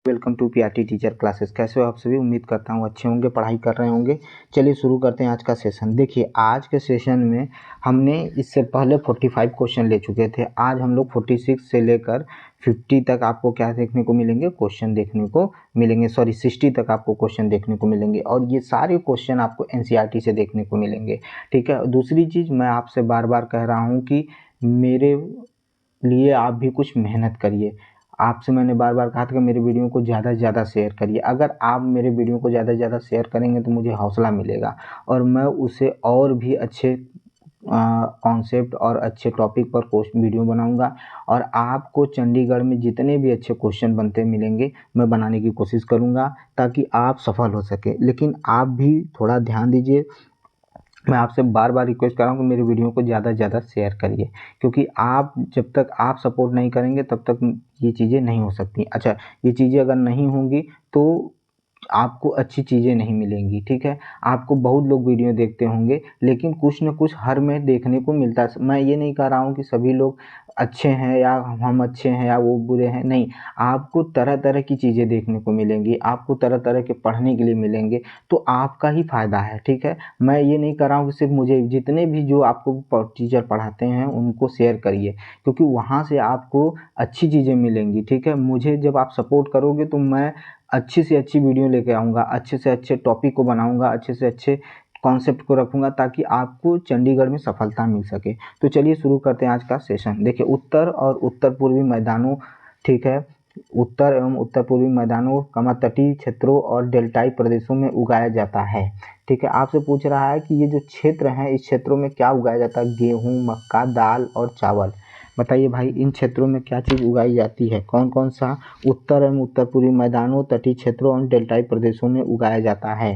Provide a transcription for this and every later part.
Welcome to PRT teacher classes. कैसे हो आप सभी? उम्मीद करता हूँ अच्छे होंगे, पढ़ाई कर रहे होंगे। चलिए शुरू करते हैं आज का सेशन। देखिए आज के सेशन में हमने इससे पहले 45 क्वेश्चन ले चुके थे। आज हम लोग 46 से लेकर 50 तक आपको क्या देखने को मिलेंगे? क्वेश्चन देखने को मिलेंगे। 60 तक आपको क्वेश्चन देखने को मिलेंगे और ये सारे क्वेश्चन आपको एनसीईआरटी से देखने को मिलेंगे। ठीक है। दूसरी चीज़ मैं आपसे बार बार कह रहा हूँ कि मेरे लिए आप भी कुछ मेहनत करिए। आपसे मैंने बार बार कहा था कि मेरे वीडियो को ज़्यादा से ज़्यादा शेयर करिए। अगर आप मेरे वीडियो को ज़्यादा से ज़्यादा शेयर करेंगे तो मुझे हौसला मिलेगा और मैं उसे और भी अच्छे कॉन्सेप्ट और अच्छे टॉपिक पर वीडियो बनाऊंगा और आपको चंडीगढ़ में जितने भी अच्छे क्वेश्चन बनते मिलेंगे मैं बनाने की कोशिश करूंगा ताकि आप सफल हो सके। लेकिन आप भी थोड़ा ध्यान दीजिए। मैं आपसे बार बार रिक्वेस्ट कर रहा हूँ कि मेरे वीडियो को ज़्यादा से ज़्यादा शेयर करिए, क्योंकि आप जब तक आप सपोर्ट नहीं करेंगे तब तक ये चीज़ें नहीं हो सकती। अच्छा, ये चीज़ें अगर नहीं होंगी तो आपको अच्छी चीज़ें नहीं मिलेंगी। ठीक है। आपको बहुत लोग वीडियो देखते होंगे लेकिन कुछ न कुछ हर में देखने को मिलता है। मैं ये नहीं कह रहा हूँ कि सभी लोग अच्छे हैं या हम अच्छे हैं या वो बुरे हैं, नहीं। आपको तरह तरह की चीज़ें देखने को मिलेंगी, आपको तरह तरह के पढ़ने के लिए मिलेंगे, तो आपका ही फ़ायदा है। ठीक है। मैं ये नहीं कर रहा हूँ कि सिर्फ मुझे, जितने भी जो आपको टीचर पढ़ाते हैं उनको शेयर करिए, क्योंकि वहाँ से आपको अच्छी चीज़ें मिलेंगी। ठीक है। मुझे जब आप सपोर्ट करोगे तो मैं अच्छी से अच्छी वीडियो लेके आऊँगा, अच्छे से अच्छे टॉपिक को बनाऊँगा, अच्छे से अच्छे कॉन्सेप्ट को रखूँगा ताकि आपको चंडीगढ़ में सफलता मिल सके। तो चलिए शुरू करते हैं आज का सेशन। देखिए उत्तर और उत्तर पूर्वी मैदानों, ठीक है, उत्तर एवं उत्तर पूर्वी मैदानों, तटीय क्षेत्रों और डेल्टाई प्रदेशों में उगाया जाता है। ठीक है। आपसे पूछ रहा है कि ये जो क्षेत्र हैं इस क्षेत्रों में क्या उगाया जाता है? गेहूँ, मक्का, दाल और चावल। बताइए भाई इन क्षेत्रों में क्या चीज़ उगाई जाती है? कौन कौन सा? उत्तर एवं उत्तर पूर्वी मैदानों, तटीय क्षेत्रों और डेल्टाई प्रदेशों में उगाया जाता है।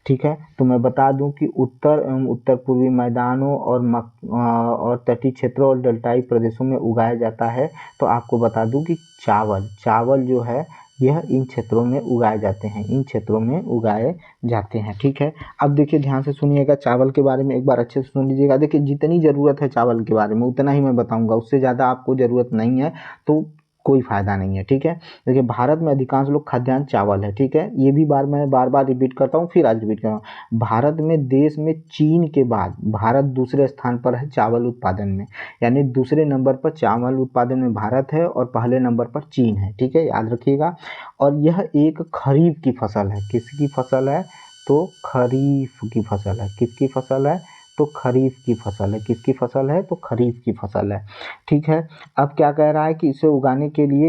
ठीक है। तो मैं बता दूं कि उत्तर एवं उत्तर पूर्वी मैदानों और तटीय क्षेत्रों और डेल्टाई प्रदेशों में उगाया जाता है। तो आपको बता दूं कि चावल जो है यह इन क्षेत्रों में उगाए जाते हैं, इन क्षेत्रों में उगाए जाते हैं। ठीक है। अब देखिए ध्यान से सुनिएगा, चावल के बारे में एक बार अच्छे से सुन लीजिएगा। देखिए जितनी ज़रूरत है चावल के बारे में उतना ही मैं बताऊंगा, उससे ज़्यादा आपको ज़रूरत नहीं है तो कोई फ़ायदा नहीं है। ठीक है। देखिए भारत में अधिकांश लोग खाद्यान्न चावल है। ठीक है। ये भी मैं बार बार रिपीट करता हूँ, फिर आज रिपीट कर रहा हूँ। भारत में, देश में चीन के बाद भारत दूसरे स्थान पर है चावल उत्पादन में, यानी दूसरे नंबर पर चावल उत्पादन में भारत है और पहले नंबर पर चीन है। ठीक है, याद रखिएगा। और यह एक खरीफ की फसल है। किसकी फसल है? तो खरीफ की फसल है। किसकी फसल है? तो खरीफ की फसल है। किसकी फसल है? तो खरीफ की फसल है। ठीक है। अब क्या कह रहा है कि इसे उगाने के लिए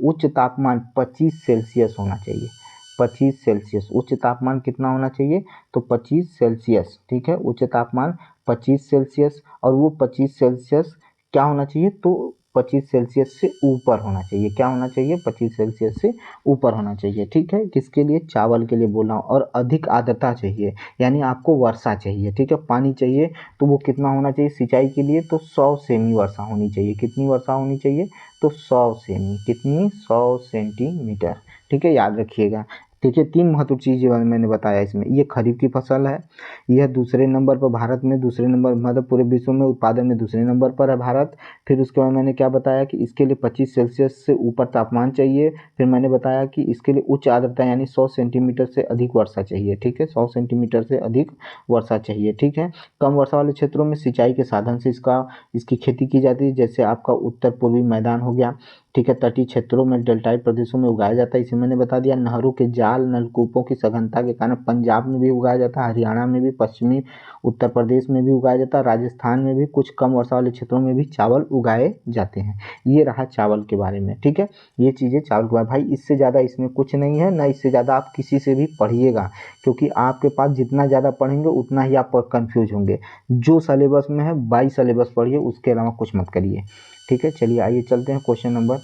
उच्च तापमान 25 सेल्सियस होना चाहिए। 25 सेल्सियस उच्च तापमान कितना होना चाहिए? तो 25 सेल्सियस। ठीक है। उच्च तापमान 25 सेल्सियस और वो 25 सेल्सियस क्या होना चाहिए? तो 25 सेल्सियस से ऊपर होना चाहिए। क्या होना चाहिए? 25 सेल्सियस से ऊपर होना चाहिए। ठीक है। किसके लिए? चावल के लिए बोला हूँ। और अधिक आर्द्रता चाहिए, यानी आपको वर्षा चाहिए। ठीक है। पानी चाहिए तो वो कितना होना चाहिए सिंचाई के लिए? तो 100 सेमी वर्षा होनी चाहिए। कितनी वर्षा होनी चाहिए? तो 100 सेमी। कितनी? 100 सेंटीमीटर। ठीक है, याद रखिएगा। देखिए 3 महत्वपूर्ण चीज़ें मैंने बताया इसमें। ये खरीफ की फसल है, यह दूसरे नंबर पर भारत में, दूसरे नंबर मतलब पूरे विश्व में उत्पादन में दूसरे नंबर पर है भारत। फिर उसके बाद मैंने क्या बताया कि इसके लिए 25 सेल्सियस से ऊपर तापमान चाहिए। फिर मैंने बताया कि इसके लिए उच्च आर्द्रता यानी 100 सेंटीमीटर से अधिक वर्षा चाहिए। ठीक है, 100 सेंटीमीटर से अधिक वर्षा चाहिए। ठीक है। कम वर्षा वाले क्षेत्रों में सिंचाई के साधन से इसकी खेती की जाती है, जैसे आपका उत्तर पूर्वी मैदान हो गया। ठीक है। तटीय क्षेत्रों में, डेल्टाई प्रदेशों में उगाया जाता है, इसे मैंने बता दिया। नहरों के जाल, नलकूपों की सघनता के कारण पंजाब में भी उगाया जाता है, हरियाणा में भी, पश्चिमी उत्तर प्रदेश में भी उगाया जाता है, राजस्थान में भी, कुछ कम वर्षा वाले क्षेत्रों में भी चावल उगाए जाते हैं। ये रहा चावल के बारे में। ठीक है। ये चीज़ें चावल के बारे। भाई इससे ज़्यादा इसमें कुछ नहीं है, ना इससे ज़्यादा आप किसी से भी पढ़िएगा, क्योंकि आपके पास जितना ज़्यादा पढ़ेंगे उतना ही आप कंफ्यूज होंगे। जो सिलेबस में है 22 सिलेबस पढ़िए, उसके अलावा कुछ मत करिए। ठीक है। चलिए आइए चलते हैं क्वेश्चन नंबर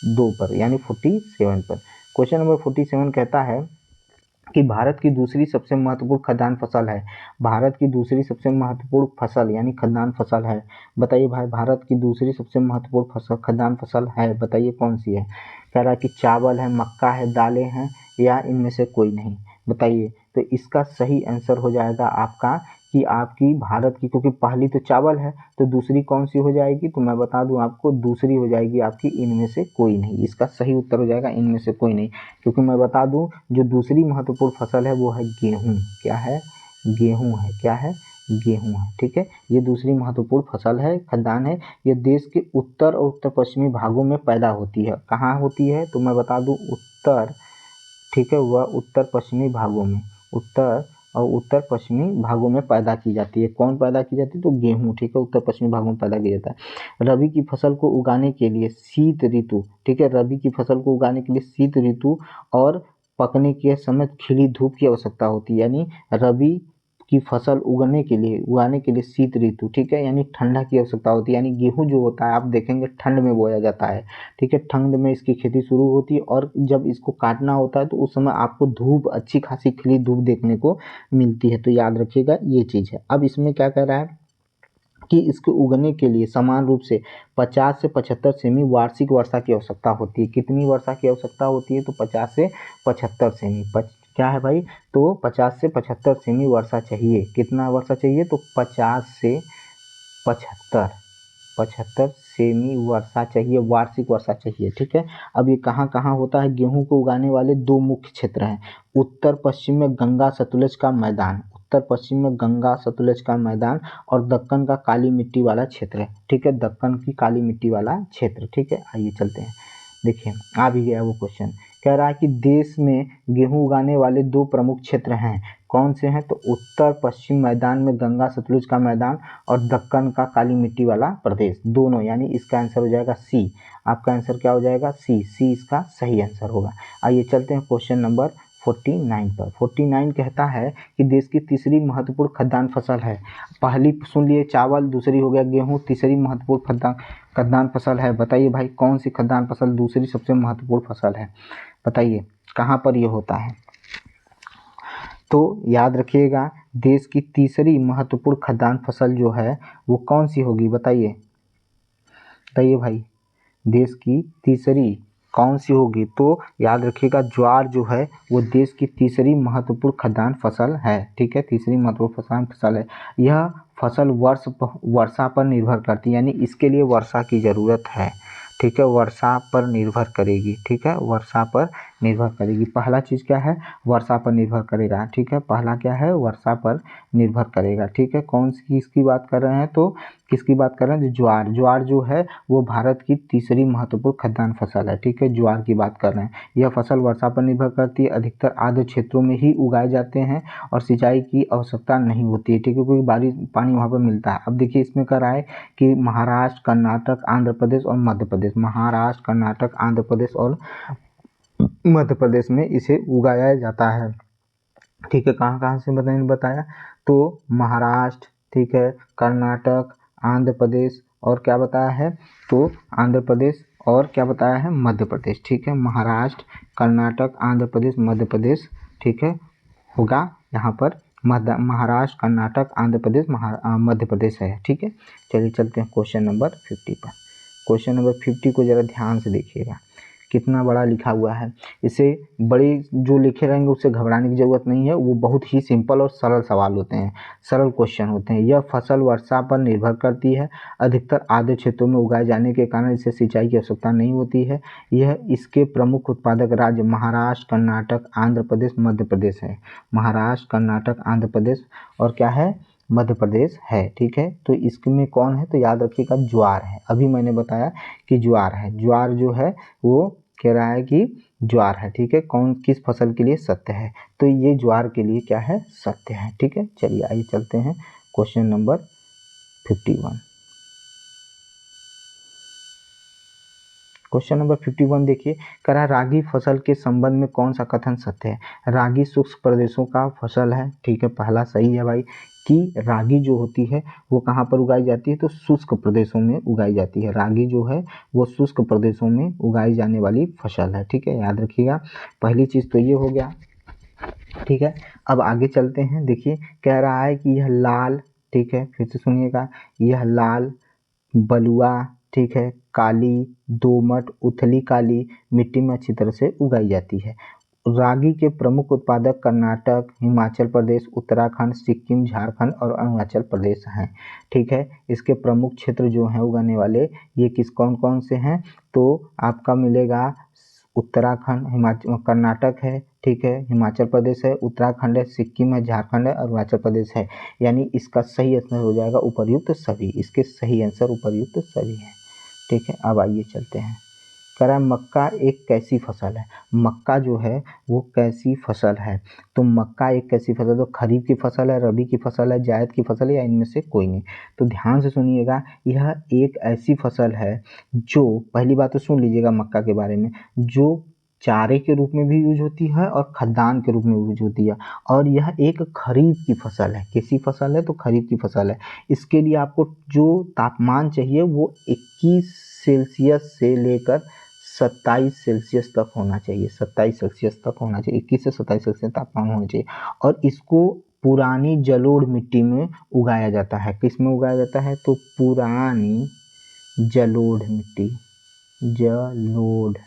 2 पर, यानी 47 पर। क्वेश्चन नंबर 47 कहता है कि भारत की दूसरी सबसे महत्वपूर्ण खाद्यान्न फसल है। भारत की दूसरी सबसे महत्वपूर्ण फसल यानी खाद्यान्न फसल है। बताइए भाई, भारत की दूसरी सबसे महत्वपूर्ण फसल खाद्यान्न फसल है, बताइए कौन सी है? कह रहा है कि चावल है, मक्का है, दालें हैं या इनमें से कोई नहीं। बताइए। तो इसका सही आंसर हो जाएगा आपका कि आपकी भारत की, क्योंकि पहली तो चावल है तो दूसरी कौन सी हो जाएगी, तो मैं बता दूं आपको दूसरी हो जाएगी आपकी इनमें से कोई नहीं। इसका सही उत्तर हो जाएगा इनमें से कोई नहीं, क्योंकि मैं बता दूं जो दूसरी महत्वपूर्ण फसल है वो है गेहूँ। क्या है? गेहूँ है। क्या है? गेहूँ है। ठीक है, ये दूसरी महत्वपूर्ण फसल है, खाद्यान्न है। ये देश के उत्तर और उत्तर पश्चिमी भागों में पैदा होती है। कहाँ होती है? तो मैं बता दूं उत्तर, ठीक है, वह उत्तर पश्चिमी भागों में, उत्तर और उत्तर पश्चिमी भागों में पैदा की जाती है। कौन पैदा की जाती है? तो गेहूँ। ठीक है, उत्तर पश्चिमी भागों में पैदा किया जाता है। रबी की फसल को उगाने के लिए शीत ऋतु, ठीक है, रबी की फसल को उगाने के लिए शीत ऋतु और पकने के समय खिली धूप की आवश्यकता होती है। यानी रबी की फसल उगाने के लिए शीत ऋतु, ठीक है, यानी ठंडा की आवश्यकता होती है। यानी गेहूँ जो होता है आप देखेंगे ठंड में बोया जाता है। ठीक है, ठंड में इसकी खेती शुरू होती है और जब इसको काटना होता है तो उस समय आपको धूप, अच्छी खासी खिली धूप देखने को मिलती है। तो याद रखिएगा ये चीज़ है। अब इसमें क्या कह रहा है कि इसके उगने के लिए समान रूप से 50 से 75 सेमी वार्षिक वर्षा की आवश्यकता होती है। कितनी वर्षा की आवश्यकता होती है? तो 50 से 75 सेमी। क्या है भाई? तो 50 से 75 सेमी वर्षा चाहिए। कितना वर्षा चाहिए? तो 50 से 75 75 सेमी वर्षा चाहिए, वार्षिक वर्षा चाहिए। ठीक है, अब ये कहाँ कहाँ होता है? गेहूं को उगाने वाले दो मुख्य क्षेत्र हैं। उत्तर पश्चिम में गंगा सतलुज का मैदान, उत्तर पश्चिम में गंगा सतलुज का मैदान और दक्कन का काली मिट्टी वाला क्षेत्र है। ठीक है, दक्कन की काली मिट्टी वाला क्षेत्र। ठीक है, आइए चलते हैं। देखिए आ भी गया वो क्वेश्चन। कह रहा है कि देश में गेहूं उगाने वाले दो प्रमुख क्षेत्र हैं। कौन से हैं? तो उत्तर पश्चिम मैदान में गंगा सतलुज का मैदान और दक्कन का काली मिट्टी वाला प्रदेश, दोनों। यानी इसका आंसर हो जाएगा सी। आपका आंसर क्या हो जाएगा? सी। सी इसका सही आंसर होगा। आइए चलते हैं क्वेश्चन नंबर 49 पर। 49 कहता है कि देश की तीसरी महत्वपूर्ण खाद्यान्न फसल है। पहली सुन लिए चावल, दूसरी हो गया गेहूं, तीसरी महत्वपूर्ण खाद्यान्न फसल है। बताइए भाई कौन सी खाद्यान्न फसल दूसरी सबसे महत्वपूर्ण फसल है? बताइए कहाँ पर ये होता है? तो याद रखिएगा देश की तीसरी महत्वपूर्ण खाद्यान्न फसल जो है वो कौन सी होगी? बताइए बताइए भाई, देश की तीसरी कौन सी होगी? तो याद रखिएगा ज्वार जो है वो देश की तीसरी महत्वपूर्ण खाद्यान्न फसल है। ठीक है, तीसरी महत्वपूर्ण फसल है। यह फसल वर्षा पर निर्भर करती है, यानी इसके लिए वर्षा की ज़रूरत है। ठीक है, वर्षा पर निर्भर करेगी। ठीक है, वर्षा पर निर्भर करेगी। पहला चीज़ क्या है? वर्षा पर निर्भर करेगा। ठीक है, पहला क्या है? वर्षा पर निर्भर करेगा। ठीक है, कौन सी इसकी बात कर रहे हैं? तो किसकी बात कर रहे हैं? ज्वार। ज्वार जो है वो भारत की तीसरी महत्वपूर्ण खाद्यान्न फसल है। ठीक है, ज्वार की बात कर रहे हैं। यह फसल वर्षा पर निर्भर करती है, अधिकतर आर्द्र क्षेत्रों में ही उगाए जाते हैं और सिंचाई की आवश्यकता नहीं होती है। ठीक है, क्योंकि बारिश पानी वहाँ पर मिलता है। अब देखिए इसमें कह रहा है कि महाराष्ट्र, कर्नाटक, आंध्र प्रदेश और मध्य प्रदेश, महाराष्ट्र, कर्नाटक, आंध्र प्रदेश और मध्य प्रदेश में इसे उगाया जाता है। ठीक है, कहाँ कहाँ से बताया? तो महाराष्ट्र, ठीक है, कर्नाटक, आंध्र प्रदेश और क्या बताया है? तो आंध्र प्रदेश और क्या बताया है? मध्य प्रदेश। ठीक है, महाराष्ट्र, कर्नाटक, आंध्र प्रदेश, मध्य प्रदेश। ठीक है, होगा यहाँ पर महाराष्ट्र, कर्नाटक, आंध्र प्रदेश, मध्य प्रदेश है। ठीक है, चलिए चलते हैं क्वेश्चन नंबर 50 पर। क्वेश्चन नंबर 50 को ज़रा ध्यान से देखिएगा, कितना बड़ा लिखा हुआ है। इसे बड़े जो लिखे रहेंगे उससे घबराने की ज़रूरत नहीं है, वो बहुत ही सिंपल और सरल सवाल होते हैं, सरल क्वेश्चन होते हैं। यह फसल वर्षा पर निर्भर करती है, अधिकतर आर्द्र क्षेत्रों में उगाए जाने के कारण इसे सिंचाई की आवश्यकता नहीं होती है। यह इसके प्रमुख उत्पादक राज्य महाराष्ट्र, कर्नाटक, आंध्र प्रदेश, मध्य प्रदेश है। महाराष्ट्र, कर्नाटक, आंध्र प्रदेश और क्या है? मध्य प्रदेश है। ठीक है, तो इसमें कौन है? तो याद रखिएगा ज्वार है। अभी मैंने बताया कि ज्वार है। ज्वार जो है वो कह रहा है कि ज्वार है। ठीक है, कौन किस फसल के लिए सत्य है? तो ये ज्वार के लिए क्या है? सत्य है। ठीक है, चलिए आइए चलते हैं क्वेश्चन नंबर 51। क्वेश्चन नंबर 51 देखिए, कह रहा है रागी फसल के संबंध में कौन सा कथन सत्य है? रागी शुष्क प्रदेशों का फसल है। ठीक है, पहला सही है भाई कि रागी जो होती है वो कहाँ पर उगाई जाती है? तो शुष्क प्रदेशों में उगाई जाती है। रागी जो है वो शुष्क प्रदेशों में उगाई जाने वाली फसल है। ठीक है, याद रखिएगा, पहली चीज़ तो ये हो गया। ठीक है, अब आगे चलते हैं। देखिए कह रहा है कि यह लाल, ठीक है, फिर से सुनिएगा, यह लाल, बलुआ, ठीक है, काली, दोमट, उथली काली मिट्टी में अच्छी तरह से उगाई जाती है। रागी के प्रमुख उत्पादक कर्नाटक, हिमाचल प्रदेश, उत्तराखंड, सिक्किम, झारखंड और अरुणाचल प्रदेश हैं। ठीक है, इसके प्रमुख क्षेत्र जो हैं उगाने वाले ये कौन कौन से हैं, तो आपका मिलेगा उत्तराखंड, हिमाचल, कर्नाटक है, ठीक है, हिमाचल प्रदेश है, उत्तराखंड है, सिक्किम है, झारखंड है, अरुणाचल प्रदेश है। यानी इसका सही आंसर हो जाएगा उपर्युक्त सभी। इसके सही आंसर उपर्युक्त सभी हैं। ठीक है, अब आइए चलते हैं। कह रहा है मक्का एक कैसी फसल है। मक्का जो है वो कैसी फसल है, तो मक्का एक कैसी फसल है, तो खरीफ की फसल है, रबी की फसल है, जायद की फसल है, या इनमें से कोई नहीं। तो ध्यान से सुनिएगा, यह एक ऐसी फसल है जो, पहली बात तो सुन लीजिएगा मक्का के बारे में, जो चारे के रूप में भी यूज होती है और खाद्यान्न के रूप में यूज होती है। और यह एक खरीफ की फसल है। कैसी फसल है, तो खरीफ की फसल है। इसके लिए आपको जो तापमान चाहिए वो 21 सेल्सियस से लेकर 27 सेल्सियस तक होना चाहिए। 27 सेल्सियस तक होना चाहिए, 21 से 27 सेल्सियस तापमान होना चाहिए। और इसको पुरानी जलोढ़ मिट्टी में उगाया जाता है। किस में उगाया जाता है, तो पुरानी जलोढ़ मिट्टी, जलोढ़,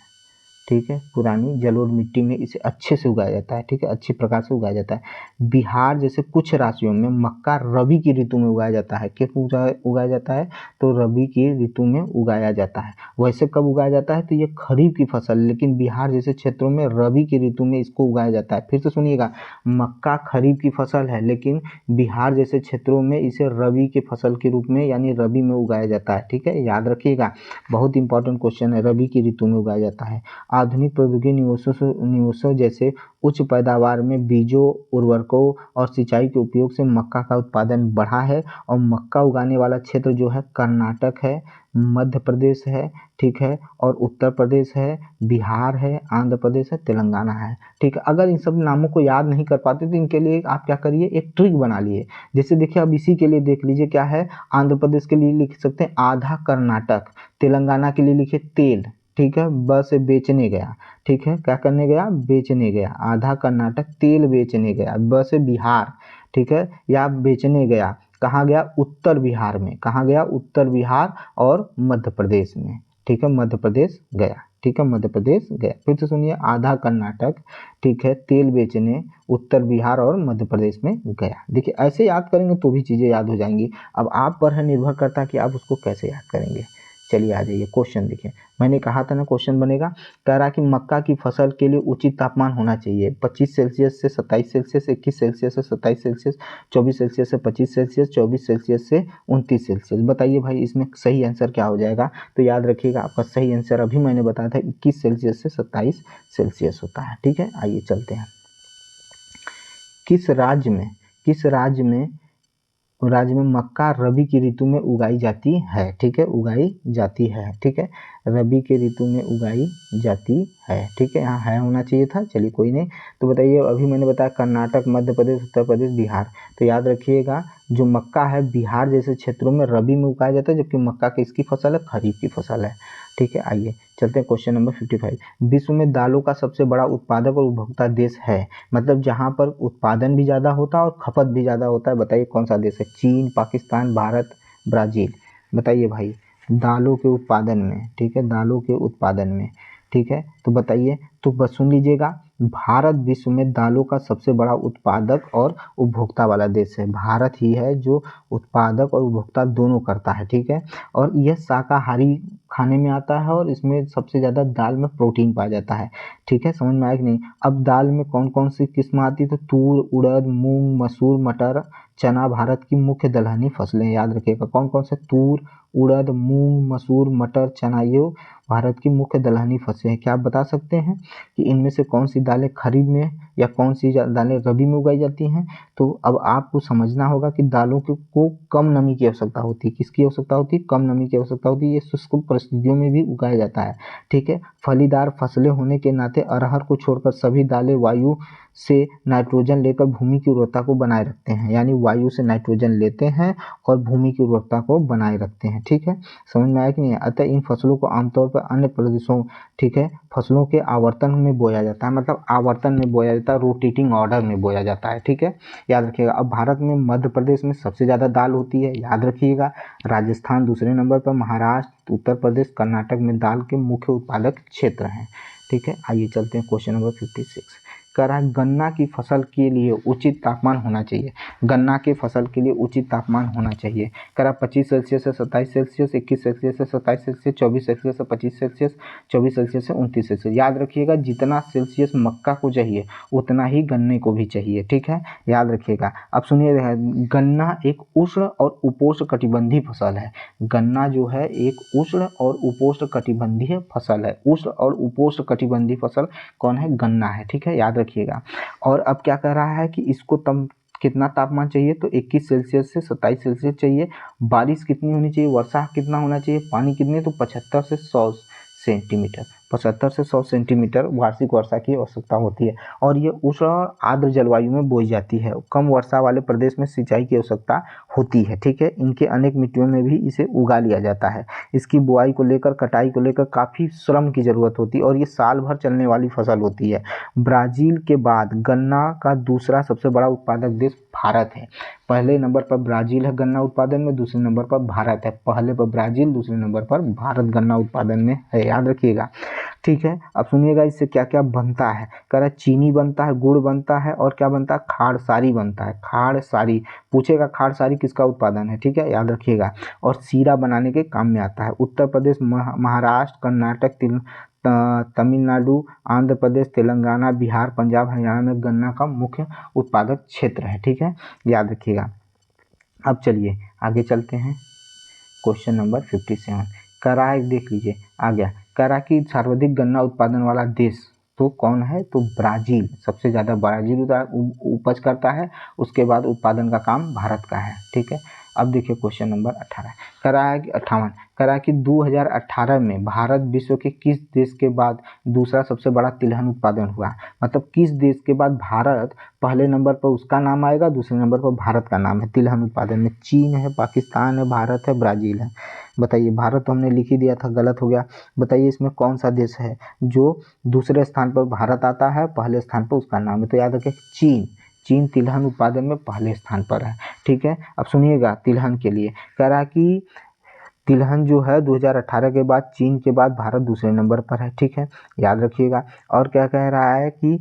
ठीक है, पुरानी जलोढ़ मिट्टी में इसे अच्छे से उगाया जाता है। ठीक है, अच्छे प्रकार से उगाया जाता है। बिहार जैसे कुछ राज्यों में मक्का रबी की ऋतु में उगाया जाता है। किस उगाया जाता है, तो रबी की ऋतु में उगाया जाता है। वैसे कब उगाया जाता है, तो ये खरीफ की फसल, लेकिन बिहार जैसे क्षेत्रों में रबी की ऋतु में इसको उगाया जाता है। फिर से सुनिएगा, मक्का खरीफ की फसल है, लेकिन बिहार जैसे क्षेत्रों में इसे रबी की फसल के रूप में यानी रबी में उगाया जाता है। ठीक है, याद रखिएगा, बहुत इंपॉर्टेंट क्वेश्चन है, रबी की ऋतु में उगाया जाता है। आधुनिक प्रौद्योगिकी निवेशों जैसे उच्च पैदावार में बीजों, उर्वरकों और सिंचाई के उपयोग से मक्का का उत्पादन बढ़ा है। और मक्का उगाने वाला क्षेत्र जो है कर्नाटक है, मध्य प्रदेश है, ठीक है, और उत्तर प्रदेश है, बिहार है, आंध्र प्रदेश है, तेलंगाना है। ठीक है, अगर इन सब नामों को याद नहीं कर पाते तो इनके लिए आप क्या करिए, एक ट्रिक बना लिए। जैसे देखिए, अब इसी के लिए देख लीजिए क्या है, आंध्र प्रदेश के लिए लिख सकते हैं आधा कर्नाटक, तेलंगाना के लिए लिखिए तेल, ठीक है, ब से बेचने गया, ठीक है, क्या करने गया, बेचने गया, आधा कर्नाटक तेल बेचने गया, ब से बिहार, ठीक है, या बेचने गया, कहाँ गया, उत्तर बिहार में, कहाँ गया, उत्तर बिहार और मध्य प्रदेश में, ठीक है, मध्य प्रदेश गया, ठीक है, मध्य प्रदेश गया। फिर से सुनिए, आधा कर्नाटक, ठीक है, तेल बेचने उत्तर बिहार और मध्य प्रदेश में गया। देखिए, ऐसे याद करेंगे तो भी चीज़ें याद हो जाएंगी। अब आप पर है, निर्भर करता है कि आप उसको कैसे याद करेंगे। चलिए आ जाइए, क्वेश्चन देखिए, मैंने कहा था ना क्वेश्चन बनेगा। कह रहा कि मक्का की फसल के लिए उचित तापमान होना चाहिए 25 सेल्सियस से 27 सेल्सियस, 21 सेल्सियस से 27 सेल्सियस, 24 सेल्सियस से 25 सेल्सियस, 24 सेल्सियस से 29 सेल्सियस। बताइए भाई, इसमें सही आंसर क्या हो जाएगा, तो याद रखिएगा आपका सही आंसर अभी मैंने बताया था 21 सेल्सियस से 27 सेल्सियस होता है। ठीक है, आइए चलते हैं। किस राज्य में मक्का रबी की ऋतु में उगाई जाती है। ठीक है, उगाई जाती है, ठीक है, रबी के ऋतु में उगाई जाती है। ठीक है, यहाँ है होना चाहिए था, चलिए कोई नहीं। तो बताइए, अभी मैंने बताया कर्नाटक, मध्य प्रदेश, उत्तर प्रदेश, बिहार। तो याद रखिएगा, जो मक्का है बिहार जैसे क्षेत्रों में रबी में उगाया जाता है, जबकि मक्का किसकी फसल है, खरीफ की फसल है। ठीक है, आइए चलते हैं क्वेश्चन नंबर 55। विश्व में दालों का सबसे बड़ा उत्पादक और उपभोक्ता देश है, मतलब जहाँ पर उत्पादन भी ज़्यादा होता है और खपत भी ज़्यादा होता है। बताइए कौन सा देश है, चीन, पाकिस्तान, भारत, ब्राज़ील। बताइए भाई, दालों के उत्पादन में, ठीक है, दालों के उत्पादन में, ठीक है, तो बताइए। तो बस सुन लीजिएगा, भारत विश्व में दालों का सबसे बड़ा उत्पादक और उपभोक्ता वाला देश है। भारत ही है जो उत्पादक और उपभोक्ता दोनों करता है। ठीक है, और यह शाकाहारी खाने में आता है और इसमें सबसे ज़्यादा दाल में प्रोटीन पाया जाता है। ठीक है, समझ में आया कि नहीं। अब दाल में कौन कौन सी किस्म आती है, तो तूर, उड़द, मूंग, मसूर, मटर, चना भारत की मुख्य दलहनी फसलें। याद रखिएगा, कौन कौन से, तूर, उड़द, मूंग, मसूर, मटर, चना, ये भारत की मुख्य दलहनी फसलें हैं। क्या आप बता सकते हैं कि इनमें से कौन सी दालें खरीफ में या कौन सी दालें रबी में उगाई जाती हैं। तो अब आपको समझना होगा कि दालों को कम नमी की आवश्यकता होती है। किसकी आवश्यकता होती है, कम नमी की आवश्यकता होती है। ये शुष्क परिस्थितियों में भी उगाया जाता है। ठीक है, फलीदार फसलें होने के नाते अरहर को छोड़कर सभी दालें वायु से नाइट्रोजन लेकर भूमि की उर्वरता को बनाए रखते हैं, यानी वायु से नाइट्रोजन लेते हैं और भूमि की उर्वरता को बनाए रखते हैं। ठीक है, समझ में आया कि नहीं। अतः इन फसलों को आमतौर पर अन्य प्रदेशों, ठीक है, फसलों के आवर्तन में बोया जाता है, मतलब आवर्तन में बोया जाता है, रोटेटिंग ऑर्डर में बोया जाता है। ठीक है, याद रखिएगा। अब भारत में मध्य प्रदेश में सबसे ज़्यादा दाल होती है, याद रखिएगा। राजस्थान दूसरे नंबर पर, महाराष्ट्र, उत्तर प्रदेश, कर्नाटक में दाल के मुख्य उत्पादक क्षेत्र हैं। ठीक है, आइए चलते हैं क्वेश्चन नंबर 56। कह रहा है गन्ना की फसल के लिए उचित तापमान होना चाहिए। गन्ना की फसल के लिए उचित तापमान होना चाहिए। कह रहा 25 सेल्सियस से 27 सेल्सियस, 21 सेल्सियस से 27 सेल्सियस, 24 सेल्सियस से 25 सेल्सियस, 24 सेल्सियस से 29 सेल्सियस। याद रखिएगा जितना सेल्सियस मक्का को चाहिए उतना ही गन्ने को भी चाहिए, ठीक है, याद रखिएगा। अब सुनिए, गन्ना एक उष्ण और उपोष्ण कटिबंधीय फसल है। गन्ना जो है एक उष्ण और उपोष्ण कटिबंधीय फसल है। उष्ण और उपोष्ण कटिबंधीय फसल कौन है? गन्ना है, ठीक है, याद रखिएगा। और अब क्या कह रहा है कि इसको कितना तापमान चाहिए? तो 21 सेल्सियस से 27 सेल्सियस चाहिए। बारिश कितनी होनी चाहिए? वर्षा कितना होना चाहिए? पानी कितने? तो 75 से 100 सेंटीमीटर, 75 से 100 सेंटीमीटर वार्षिक वर्षा की आवश्यकता होती है। और ये उष्ण और आर्द्र जलवायु में बोई जाती है। कम वर्षा वाले प्रदेश में सिंचाई की आवश्यकता होती है, ठीक है। इनके अनेक मिट्टियों में भी इसे उगा लिया जाता है। इसकी बुआई को लेकर, कटाई को लेकर काफ़ी श्रम की ज़रूरत होती है और ये साल भर चलने वाली फसल होती है। ब्राज़ील के बाद गन्ना का दूसरा सबसे बड़ा उत्पादक देश भारत है। पहले नंबर पर ब्राज़ील है गन्ना उत्पादन में, दूसरे नंबर पर भारत है। पहले पर ब्राज़ील, दूसरे नंबर पर भारत गन्ना उत्पादन में है, याद रखिएगा, ठीक है। अब सुनिएगा इससे क्या क्या बनता है। कह रहा है चीनी बनता है, गुड़ बनता है और क्या बनता है? खाड़ सारी बनता है। खाड़ सारी पूछेगा, खाड़ सारी किसका उत्पादन है, ठीक है, याद रखिएगा। और सीरा बनाने के काम में आता है। उत्तर प्रदेश, महाराष्ट्र, कर्नाटक, तमिलनाडु, आंध्र प्रदेश, तेलंगाना, बिहार, पंजाब, हरियाणा में गन्ना का मुख्य उत्पादक क्षेत्र है, ठीक है, याद रखिएगा। अब चलिए आगे चलते हैं। क्वेश्चन नंबर 57 कह रहा है, देख लीजिए आ गया। कह रहा कि सर्वाधिक गन्ना उत्पादन वाला देश तो कौन है? तो ब्राज़ील, सबसे ज़्यादा ब्राज़ील उपज करता है। उसके बाद उत्पादन का काम भारत का है, ठीक है। अब देखिए क्वेश्चन नंबर 18 कह रहा है कि 58 कह रहा है कि 2018 में भारत विश्व के किस देश के बाद दूसरा सबसे बड़ा तिलहन उत्पादन हुआ? मतलब किस देश के बाद भारत पहले नंबर पर उसका नाम आएगा, दूसरे नंबर पर भारत का नाम है तिलहन उत्पादन में? चीन है, पाकिस्तान है, भारत है, ब्राज़ील है। बताइए, भारत तो हमने लिख ही दिया था, गलत हो गया। बताइए इसमें कौन सा देश है जो दूसरे स्थान पर भारत आता है, पहले स्थान पर उसका नाम है? तो याद रखें चीन। चीन तिलहन उत्पादन में पहले स्थान पर है, ठीक है। अब सुनिएगा तिलहन के लिए कह रहा कि तिलहन जो है 2018 के बाद चीन के बाद भारत दूसरे नंबर पर है, ठीक है, याद रखिएगा। और क्या कह रहा है कि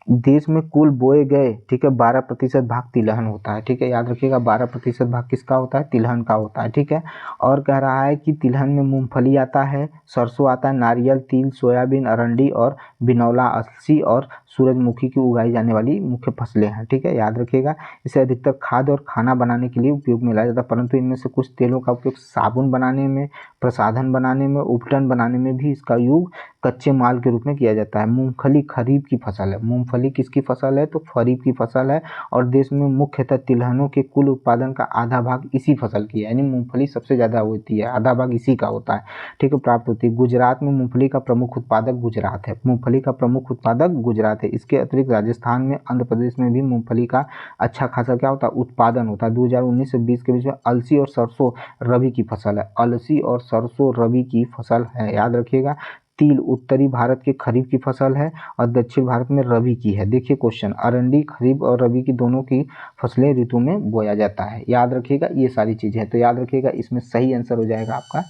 देश में कुल बोए गए, ठीक है, 12% भाग तिलहन होता है, ठीक है, याद रखिएगा। 12% भाग किसका होता है? तिलहन का होता है, ठीक है। और कह रहा है कि तिलहन में मूंगफली आता है, सरसों आता है, नारियल, तिल, सोयाबीन, अरंडी और बिनौला, अलसी और सूरजमुखी की उगाई जाने वाली मुख्य फसलें हैं, ठीक है, याद रखिएगा। इसे अधिकतर खाद्य और खाना बनाने के लिए उपयोग में लाया जाता है, परंतु इनमें से कुछ तेलों का उपयोग साबुन बनाने में, प्रसाधन बनाने में, उपटन बनाने में भी इसका यूज कच्चे माल के रूप में किया जाता है। मूंगफली खरीफ की फसल है। मूंगफली किसकी फसल है? तो खरीफ की फसल है। और देश में मुख्यतः तिलहनों के कुल उत्पादन का आधा भाग इसी फसल की है, यानी मूंगफली सबसे ज़्यादा होती है, आधा भाग इसी का होता है, ठीक है, प्राप्त होती है। गुजरात में मूंगफली का प्रमुख उत्पादक गुजरात है। मूंगफली का प्रमुख उत्पादक गुजरात है। इसके अतिरिक्त राजस्थान में, आंध्र प्रदेश में भी मूंगफली का अच्छा खासा क्या होता है? उत्पादन होता है। 2019 से 20 के बीच में अलसी और सरसों रबी की फसल है। अलसी और सरसों रबी की फसल है, याद रखिएगा। तिल उत्तरी भारत के खरीफ की फसल है और दक्षिण भारत में रबी की है। देखिए क्वेश्चन, अरंडी खरीफ और रबी की दोनों की फसलें ऋतु में बोया जाता है, याद रखिएगा। ये सारी चीज़ें हैं, तो याद रखिएगा इसमें सही आंसर हो जाएगा आपका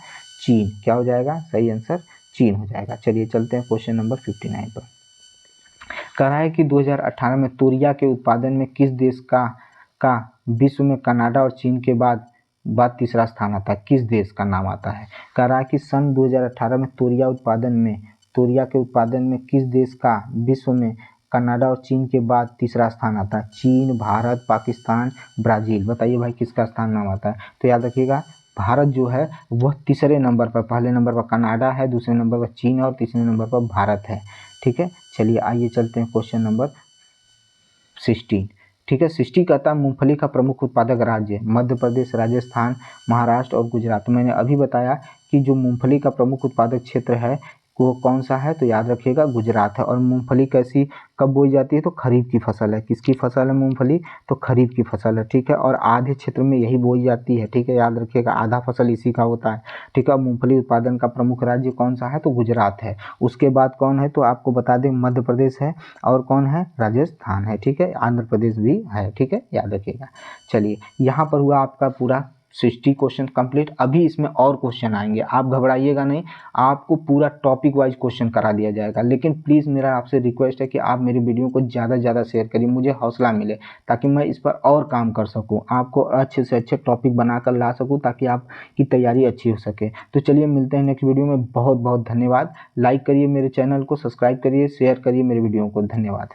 चीन। क्या हो जाएगा? सही आंसर चीन हो जाएगा। चलिए चलते हैं क्वेश्चन नंबर 59 पर। कह रहा है कि 2018 में तोरिया के उत्पादन में किस देश का विश्व में कनाडा और चीन के बाद तीसरा स्थान आता है? किस देश का नाम आता है? कह रहा है कि सन 2018 में तोरिया के उत्पादन में किस देश का विश्व में कनाडा और चीन के बाद तीसरा स्थान आता है? चीन, भारत, पाकिस्तान, ब्राज़ील। बताइए भाई किसका स्थान नाम आता है? तो याद रखिएगा भारत जो है वह तीसरे नंबर पर, पहले नंबर पर कनाडा है, दूसरे नंबर पर चीन और तीसरे नंबर पर भारत है, ठीक है। चलिए आइए चलते हैं क्वेश्चन नंबर 16, ठीक है। 60 कहता है मूंगफली का प्रमुख उत्पादक राज्य मध्य प्रदेश, राजस्थान, महाराष्ट्र और गुजरात। मैंने अभी बताया कि जो मूंगफली का प्रमुख उत्पादक क्षेत्र है वो कौन सा है? तो याद रखिएगा गुजरात है। और मूंगफली कैसी कब बोई जाती है? तो खरीफ की फसल है। किसकी फसल है मूंगफली? तो खरीफ की फसल है, ठीक है। और आधे क्षेत्र में यही बोई जाती है, ठीक है, याद रखिएगा। आधा फसल इसी का होता है, ठीक है। मूंगफली उत्पादन का प्रमुख राज्य कौन सा है? तो गुजरात है। उसके बाद कौन है? तो आपको बता दें मध्य प्रदेश है। और कौन है? राजस्थान है, ठीक है। आंध्र प्रदेश भी है, ठीक है, याद रखिएगा। चलिए यहाँ पर हुआ आपका पूरा 60 क्वेश्चन कंप्लीट। अभी इसमें और क्वेश्चन आएंगे, आप घबराइएगा नहीं, आपको पूरा टॉपिक वाइज क्वेश्चन करा दिया जाएगा। लेकिन प्लीज़ मेरा आपसे रिक्वेस्ट है कि आप मेरी वीडियो को ज़्यादा से ज़्यादा शेयर करिए, मुझे हौसला मिले ताकि मैं इस पर और काम कर सकूं, आपको अच्छे से अच्छे टॉपिक बनाकर ला सकूं ताकि आपकी तैयारी अच्छी हो सके। तो चलिए मिलते हैं नेक्स्ट वीडियो में। बहुत बहुत धन्यवाद। लाइक करिए मेरे चैनल को, सब्सक्राइब करिए, शेयर करिए मेरे वीडियो को। धन्यवाद।